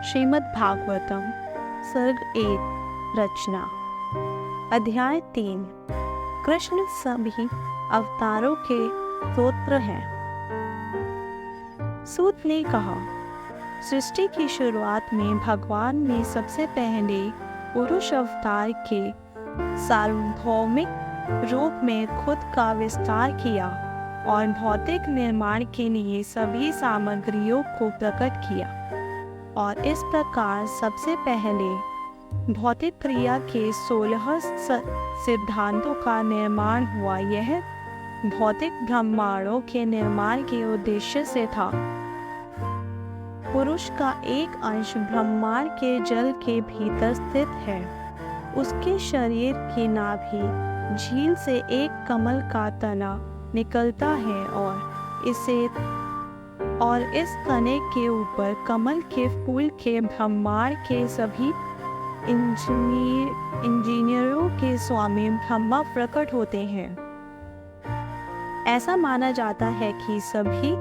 श्रीमद् भागवतम सर्ग 1 रचना। अध्याय 3। कृष्ण सभी अवतारों के स्तोत्र हैं। सूत ने कहा, सृष्टि की शुरुआत में भगवान ने सबसे पहले पुरुष अवतार के सार्वभौमिक रूप में खुद का विस्तार किया और भौतिक निर्माण के लिए सभी सामग्रियों को प्रकट किया। और इस प्रकार सबसे पहले भौतिक क्रिया के 16 सिद्धांतों का निर्माण हुआ। यह भौतिक ब्रह्मांडों के निर्माण के उद्देश्य से था। पुरुष का एक अंश ब्रह्मांड के जल के भीतर स्थित है। उसके शरीर की नाभि झील से एक कमल का तना निकलता है और इस तने के ऊपर कमल के फूल के ब्रह्मांड के सभी इंजीनियरों के स्वामी ब्रह्मा प्रकट होते हैं। ऐसा माना जाता है कि सभी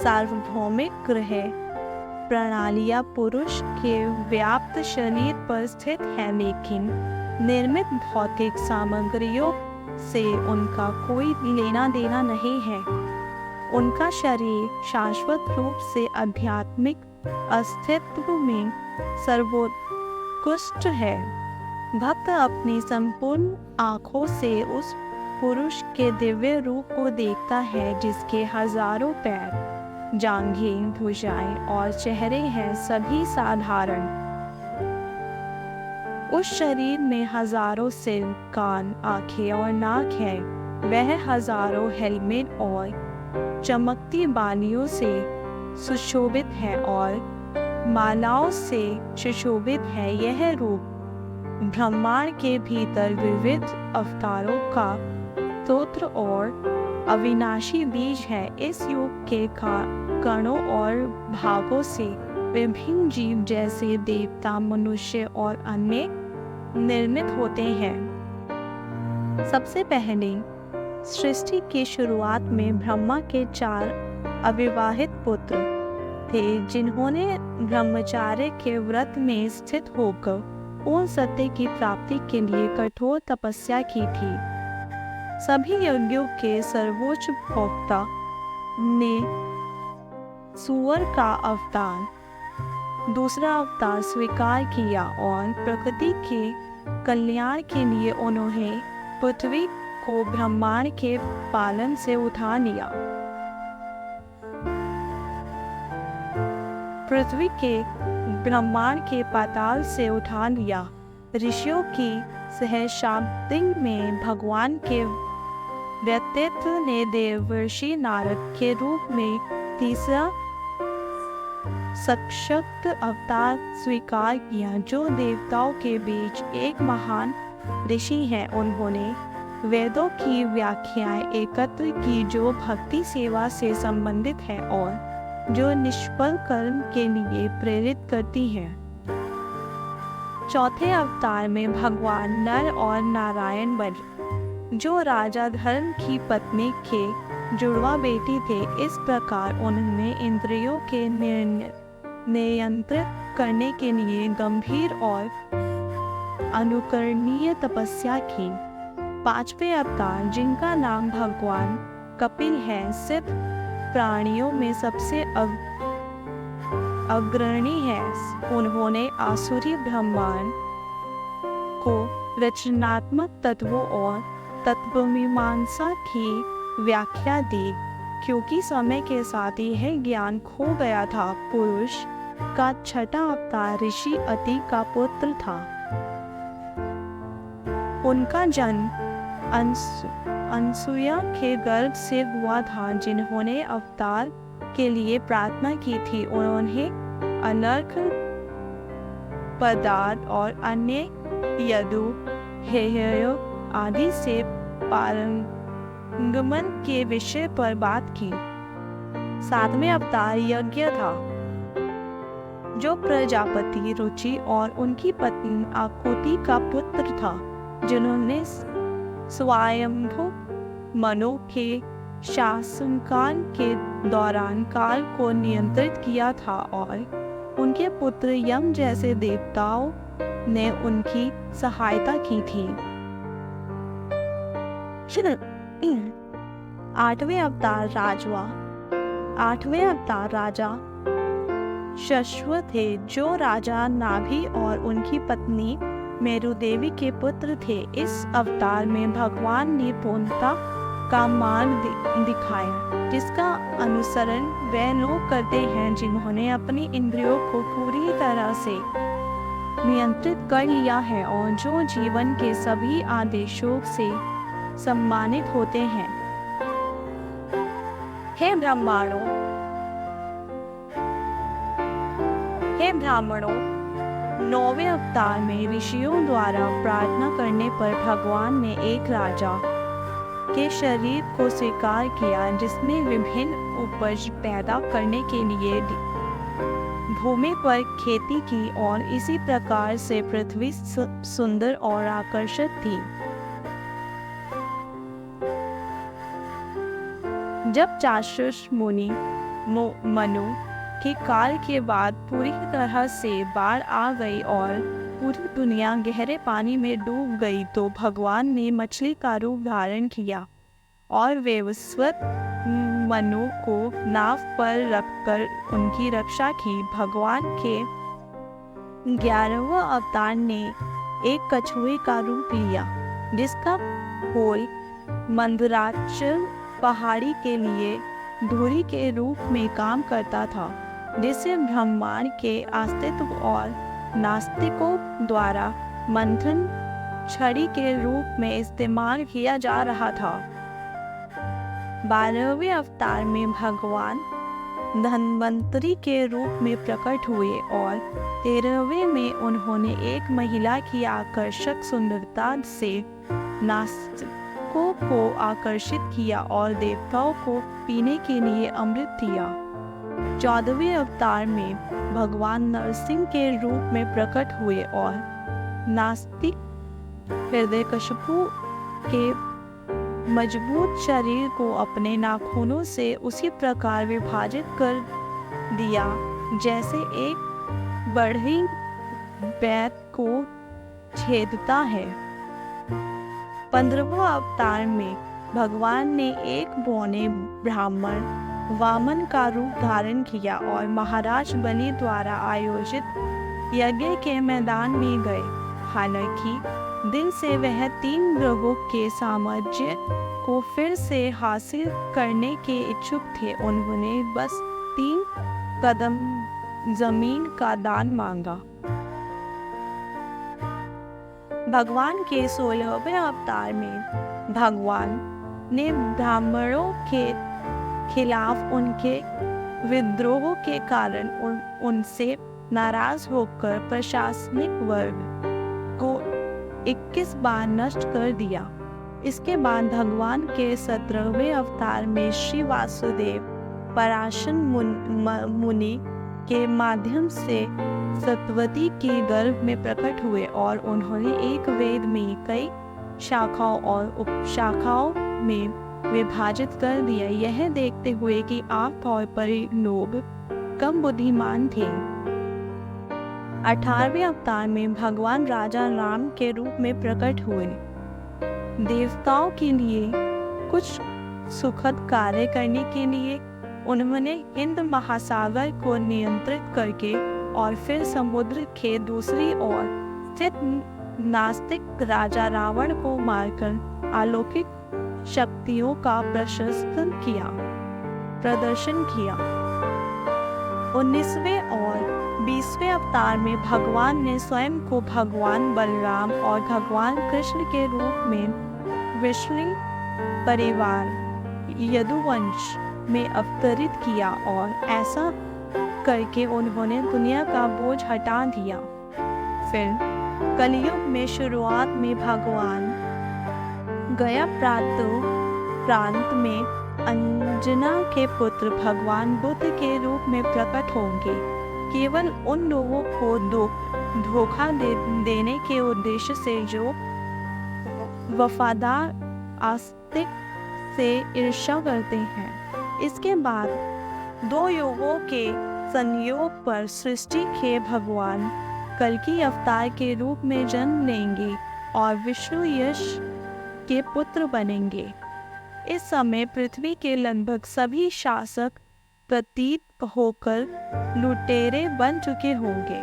सार्वभौमिक ग्रह प्रणालियां पुरुष के व्याप्त शरीर पर स्थित हैं, लेकिन निर्मित भौतिक सामग्रियों से उनका कोई लेना देना नहीं है। उनका शरीर शाश्वत रूप से आध्यात्मिक अस्तित्व में सर्वोत्कृष्ट है। भक्त अपनी संपूर्ण आँखों से उस पुरुष के दिव्य रूप को देखता है, जिसके हजारों पैर, जांघें, भुजाएं और चेहरे हैं, सभी साधारण। उस शरीर में हजारों सिर, कान, आंखें और नाक है। वह हजारों हेलमेट और चमकती बालियों से सुशोभित है और मालाओं से सुशोभित है। यह रूप ब्रह्मांड के भीतर विविध अवतारों का स्तोत्र और अविनाशी बीज है। इस युग के कणों और भागों से विभिन्न जीव जैसे देवता, मनुष्य और अन्य निर्मित होते हैं। सबसे पहले सृष्टि की शुरुआत में ब्रह्मा के 4 अविवाहित पुत्र थे, जिन्होंने ब्रह्मचार्य के व्रत में स्थित होकर पूर्ण सत्य की प्राप्ति के लिए कठोर तपस्या की थी। सभी यज्ञों के सर्वोच्च भोक्ता ने सूअर का अवतार, दूसरा अवतार स्वीकार किया और प्रकृति के कल्याण के लिए उन्होंने पृथ्वी को ब्रह्मांड के पालन से उठा लिया। पृथ्वी के ब्रह्मांड के पाताल से उठा लिया। ऋषियों की सहस्राब्दी में भगवान के व्यक्तित्व ने देवर्षि नारद के रूप में तीसरा सशक्त अवतार स्वीकार किया, जो देवताओं के बीच एक महान ऋषि हैं। उन्होंने वेदों की व्याख्याएं एकत्र की, जो भक्ति सेवा से संबंधित है और जो निष्फल कर्म के लिए प्रेरित करती है। चौथे अवतार में भगवान नर और नारायण बने, जो राजा धर्म की पत्नी के जुड़वा बेटी थे। इस प्रकार उन्होंने इंद्रियों के नियंत्रित करने के लिए गंभीर और अनुकरणीय तपस्या की। पांचवें अवतार, जिनका नाम भगवान कपिल है, सिर्फ प्राणियों में सबसे अग्रणी है। उन्होंने आसुरी ब्रह्मांड को रचनात्मक तत्वों और तत्वमीमांसा की व्याख्या दी, क्योंकि समय के साथ यह ज्ञान खो गया था। पुरुष का छठा अवतार ऋषि अति का पुत्र था। उनका जन्म अनसुया के गर्भ से हुआ था, जिन्होंने अवतार के लिए प्रार्थना की थी। उन्होंने अनर्घ पदार्थ और अन्य यदु हेय आदि से पारंगमन के विषय पर बात की। 7वें अवतार यज्ञ था, जो प्रजापति रुचि और उनकी पत्नी आकुति का पुत्र था, जिन्होंने स्वयंभू मनु के शासनकाल के दौरान काल को नियंत्रित किया था और उनके पुत्र यम जैसे देवताओं ने उनकी सहायता की थी। आठवें अवतार राजा शश्व थे, जो राजा नाभि और उनकी पत्नी मेरु देवी के पुत्र थे। इस अवतार में भगवान ने पूर्णता का मार्ग दिखाया, जिसका अनुसरण वे लोग करते हैं जिन्होंने अपनी इंद्रियों को पूरी तरह से नियंत्रित कर लिया है और जो जीवन के सभी आदेशों से सम्मानित होते हैं। हे ब्राह्मणों, नौवें अवतार में ऋषियों द्वारा प्रार्थना करने पर भगवान ने एक राजा के शरीर को स्वीकार किया, जिसने विभिन्न उपज पैदा करने के लिए भूमि पर खेती की और इसी प्रकार से पृथ्वी सुंदर और आकर्षक थी। जब चाक्षुष मुनि मनु के काल के बाद पूरी तरह से बाढ़ आ गई और पूरी दुनिया गहरे पानी में डूब गई, तो भगवान ने मछली का रूप धारण किया और वैवस्वत मनु को नाव पर रखकर उनकी रक्षा की। भगवान के 11वें अवतार ने एक कछुए का रूप लिया, जिसका खोल मंदराचल पहाड़ी के लिए धुरी के रूप में काम करता था, जिसे ब्रह्मांड के अस्तित्व और नास्तिकों द्वारा मंथन छड़ी के रूप में इस्तेमाल किया जा रहा था। 12वें अवतार में भगवान धन्वंतरी के रूप में प्रकट हुए और 13वें में उन्होंने एक महिला की आकर्षक सुंदरता से नास्तिकों को आकर्षित किया और देवताओं को पीने के लिए अमृत दिया। 14वें अवतार में भगवान नरसिंह के रूप में प्रकट हुए और नास्तिक हिरण्यकशिपु के मजबूत शरीर को अपने नाखूनों से उसी प्रकार विभाजित कर दिया जैसे एक बढ़ई बैत को छेदता है। 15वें अवतार में भगवान ने एक बौने ब्राह्मण वामन का रूप धारण किया और महाराज बलि द्वारा आयोजित यज्ञ के मैदान में गए। हालांकि दिल से वह 3 ग्रहों के साम्राज्य को फिर से हासिल करने के इच्छुक थे, उन्होंने बस 3 कदम जमीन का दान मांगा। भगवान के 16वें अवतार में भगवान ने ब्राह्मणों के खिलाफ उनके विद्रोह के कारण उनसे नाराज होकर प्रशासनिक वर्ग को 21 बार नष्ट कर दिया। इसके बाद भगवान के 17वें अवतार में श्री वासुदेव पराशर मुनि के माध्यम से सतवती के गर्भ में प्रकट हुए और उन्होंने एक वेद में कई शाखाओं और उपशाखाओं में विभाजित कर दिया, यह देखते हुए कि आमतौर पर लोग कम बुद्धिमान थे। 18वें अवतार में भगवान राजा राम के रूप में प्रकट हुए। देवताओं के लिए कुछ सुखद कार्य करने के लिए उन्होंने हिंद महासागर को नियंत्रित करके और फिर समुद्र के दूसरी ओर स्थित नास्तिक राजा रावण को मारकर अलौकिक शक्तियों का प्रदर्शन किया। 19वें और 20वें अवतार में भगवान ने स्वयं को भगवान बलराम और भगवान कृष्ण के रूप में विष्णु परिवार यदुवंश में अवतरित किया और ऐसा करके उन्होंने दुनिया का बोझ हटा दिया। फिर कलयुग में शुरुआत में भगवान गया प्रांत में अंजना के पुत्र भगवान बुद्ध के रूप में प्रकट होंगे, केवल उन लोगों को धोखा देने के उद्देश्य से जो वफादार आस्तिक से ईर्ष्या करते हैं। इसके बाद 2 युगों के संयोग पर सृष्टि के भगवान कल्कि अवतार के रूप में जन्म लेंगे और विष्णु यश के पुत्र बनेंगे। इस समय पृथ्वी के लगभग सभी शासक प्रतीत होकर लुटेरे बन चुके होंगे।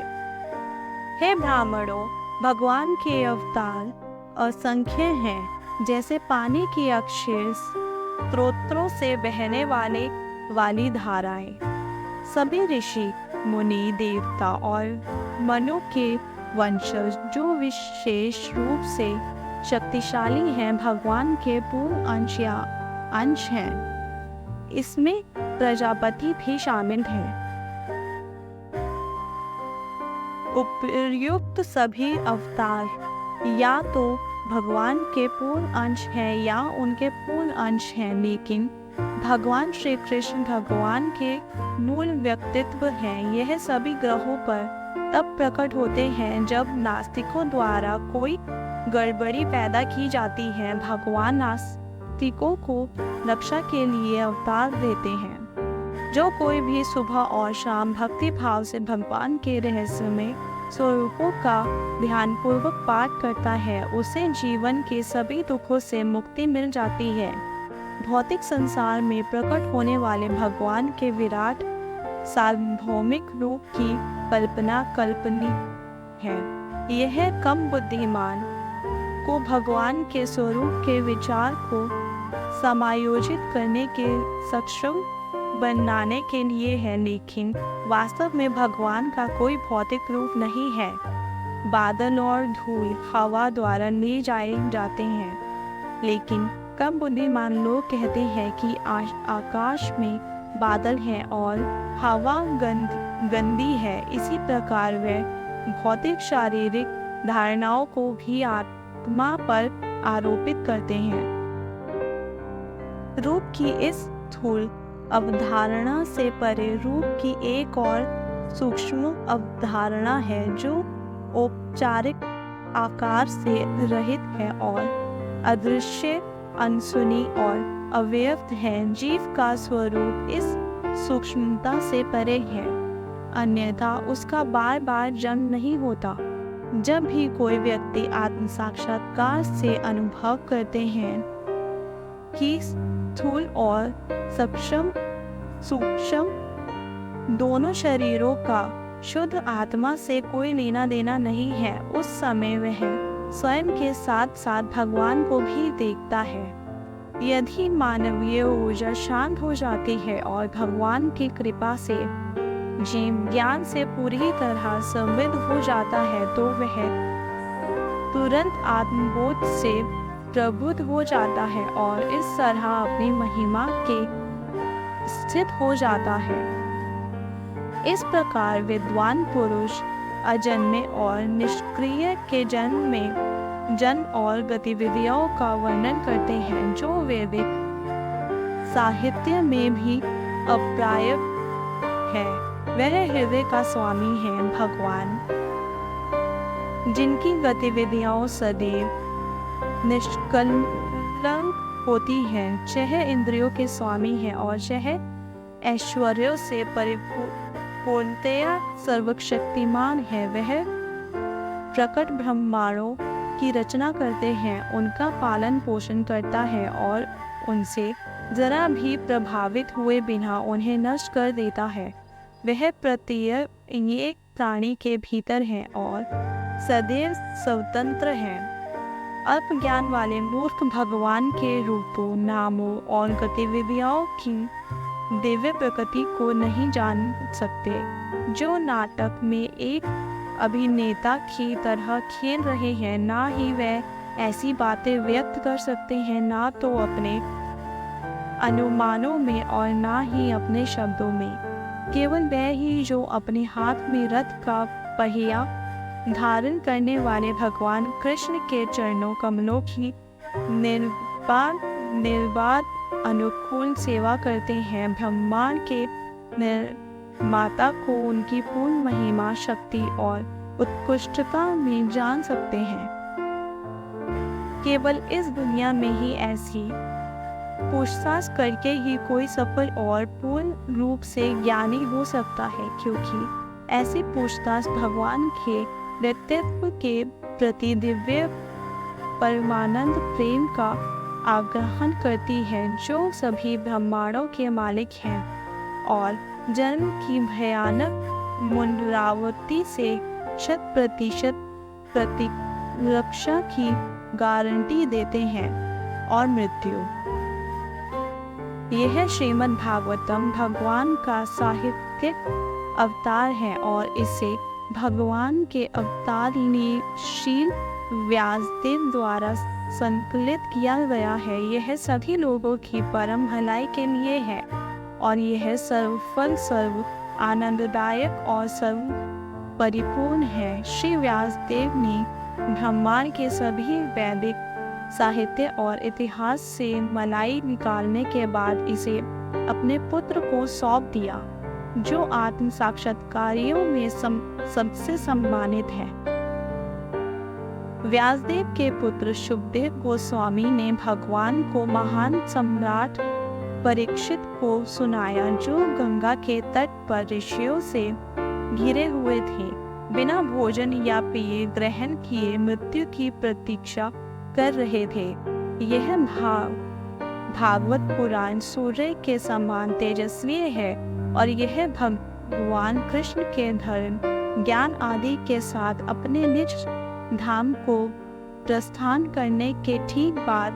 हे ब्राह्मणों, भगवान के अवतार असंख्य हैं, जैसे पानी की अक्षय स्रोतों से बहने वाली धाराएं। सभी ऋषि, मुनि, देवता और मनु के वंशज जो विशेष रूप से शक्तिशाली हैं, भगवान के पूर्ण अंश हैं। इसमें प्रजापति भी शामिल हैं। उपर्युक्त सभी अवतार या तो भगवान के पूर्ण अंश हैं या उनके पूर्ण अंश हैं, लेकिन भगवान श्री कृष्ण भगवान के मूल व्यक्तित्व हैं। यह सभी ग्रहों पर तब प्रकट होते हैं जब नास्तिकों द्वारा कोई गड़बड़ी पैदा की जाती है। भगवान नास्तिकों को रक्षा के लिए अवतार देते हैं। जो कोई भी सुबह और शाम भक्ति भाव से भगवान के रहस्यमय स्वरूपों का ध्यानपूर्वक पाठ करता है, उसे जीवन के सभी दुखों से मुक्ति मिल जाती है। भौतिक संसार में प्रकट होने वाले भगवान के विराट सार्वभौमिक रूप की कल्पना काल्पनिक है। यह कम बुद्धिमान को भगवान के स्वरूप के विचार को समायोजित करने के सक्षम बनाने के लिए है, लेकिन वास्तव में भगवान का कोई भौतिक रूप नहीं है। बादल और धूल हवा द्वारा ले जाए जाते हैं, लेकिन कम बुद्धिमान लोग कहते हैं कि आकाश में बादल हैं और हवा गंदी है। इसी प्रकार वे भौतिक शारीरिक धारणाओं को भी आत्मा पर आरोपित करते हैं। रूप की इस स्थूल अवधारणा से परे रूप की एक और सूक्ष्म अवधारणा है, जो औपचारिक आकार से रहित है और अदृश्य, अनसुनी और अव्यक्त है। जीव का स्वरूप इस सूक्ष्मता से परे है, अन्यथा उसका बार बार जन्म नहीं होता। जब भी कोई व्यक्ति आत्म साक्षात्कार से अनुभव करते हैं कि स्थूल और सूक्ष्म दोनों शरीरों का शुद्ध आत्मा से कोई लेना देना नहीं है, उस समय वह स्वयं के साथ साथ भगवान को भी देखता है। यदि मानवीय ऊर्जा शांत हो जाती है और भगवान की कृपा से जीव ज्ञान से पूरी तरह समृद्ध हो जाता है, तो वह तुरंत आत्मबोध से प्रबुद्ध हो जाता है और इस तरह अपनी महिमा के स्थित हो जाता है। इस प्रकार विद्वान पुरुष अजन्मे और निष्क्रिय के जन्म और गतिविधियों का वर्णन करते हैं, जो वैदिक साहित्य में भी अप्राप्य है। वह हृदय का स्वामी है। भगवान जिनकी गतिविधियां सदैव निष्कलंक होती हैं, छह इंद्रियों के स्वामी हैं और छह ऐश्वर्यों से पूर्णतया सर्वशक्तिमान है। वह प्रकट ब्रह्मांडों की रचना करते हैं, उनका पालन पोषण करता है और उनसे जरा भी प्रभावित हुए बिना उन्हें नष्ट कर देता है। वह प्रत्येक एक प्राणी के भीतर है और सदैव स्वतंत्र है। अल्प ज्ञान वाले मूर्ख भगवान के रूपों, नामों और गतिविधियों की दिव्य प्रकृति को नहीं जान सकते। जो नाटक में एक अभिनेता की तरह खेल रहे हैं, ना ही वह ऐसी बातें व्यक्त कर सकते हैं, ना तो अपने अनुमानों में और ना ही अपने शब्दों में। केवल वह ही जो अपने हाथ में रथ का पहिया धारण करने वाले भगवान कृष्ण के चरणों कमलों की निर्बाध अनुकूल सेवा करते हैं, ब्रह्मांड के निर्माता को उनकी पूर्ण महिमा, शक्ति और उत्कृष्टता में जान सकते हैं। केवल इस दुनिया में ही ऐसी पूछताछ करके ही कोई सफल और पूर्ण रूप से ज्ञानी हो सकता है, क्योंकि ऐसी पूछताछ भगवान के व्यक्तित्व के प्रति दिव्य परमानंद प्रेम का आग्रहण करती है, जो सभी ब्रह्मांडों के मालिक हैं और जन्म की भयानक पुनरावृत्ति से 100% प्रतिरक्षा की गारंटी देते हैं। और मृत्यु, यह श्रीमद् भागवतम भगवान का साहित्यिक अवतार है और इसे भगवान के अवतारशील व्यासदेव द्वारा संकलित किया गया है। यह सभी लोगों की परम भलाई के लिए है और यह सर्वफल सर्व आनंददायक और सर्व परिपूर्ण है। श्री व्यासदेव ने ब्रह्मांड के सभी वैदिक साहित्य और इतिहास से मलाई निकालने के बाद इसे अपने पुत्र को सौंप दिया, जो आत्म साक्षात्कारियों में सबसे सम्मानित है। व्यासदेव के पुत्र शुकदेव गोस्वामी ने भगवान को महान सम्राट परीक्षित को सुनाया, जो गंगा के तट पर ऋषियों से घिरे हुए थे, बिना भोजन या पेय ग्रहण किए मृत्यु की प्रतीक्षा कर रहे थे। यह भागवत पुराण सूर्य के समान तेजस्वी है और यह भगवान कृष्ण के धर्म ज्ञान आदि के साथ अपने निज धाम को प्रस्थान करने के ठीक बाद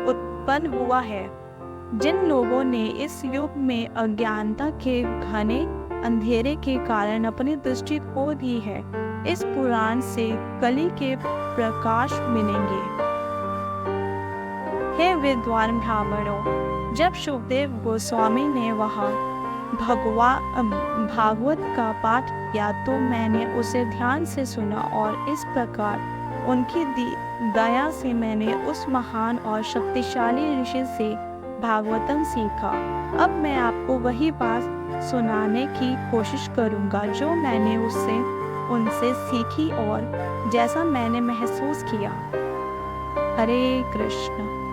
उत्पन्न हुआ है। जिन लोगों ने इस युग में अज्ञानता के घने अंधेरे के कारण अपनी दृष्टि खो दी है, इस पुराण से कली के प्रकाश मिलेंगे। हे विद्वान ब्राह्मणों, जब शुकदेव गोस्वामी ने वहाँ भागवत का पाठ किया तो मैंने उसे ध्यान से सुना और इस प्रकार उनकी दया से मैंने उस महान और शक्तिशाली ऋषि से भागवतम सीखा। अब मैं आपको वही बात सुनाने की कोशिश करूँगा जो मैंने उनसे सीखी और जैसा मैंने महसूस किया। हरे कृष्ण।